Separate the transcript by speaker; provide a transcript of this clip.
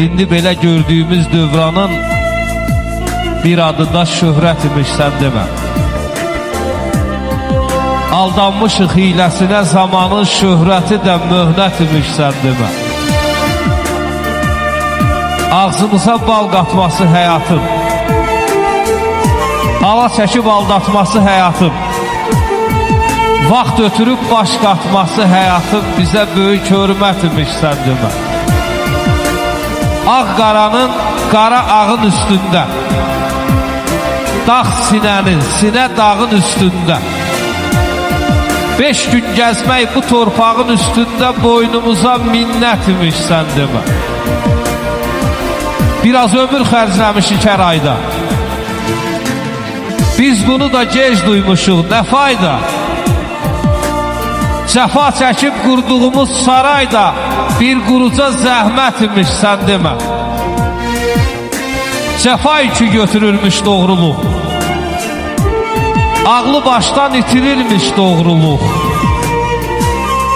Speaker 1: İndi belə gördüyümüz dövranın bir adı da şöhrət imiş, sən demə. Aldanmışıq hiləsinə, zamanın şöhrəti də möhnət imiş, sən demə. Ağzımıza bal qatması həyatım, hala çəkib aldatması həyatım, vaxt ötürüb baş qatması həyatım bizə böyük hörmət imiş, sən demə. Ağ qaranın qara ağın üstündə, dağ sinənin, sinə dağın üstündə, 5 gün gəzmək bu torpağın üstündə boynumuza minnət imiş, sən demə. Biraz ömür xərcləmişik hər ayda, biz bunu da gec duymuşuq, nə fayda. Cəfa çəkib qurduğumuz sarayda bir quruca zəhmət imiş, sən demə. Cəfa yükü götürülmüş doğruluq, ağlı başdan itirilmiş doğruluq.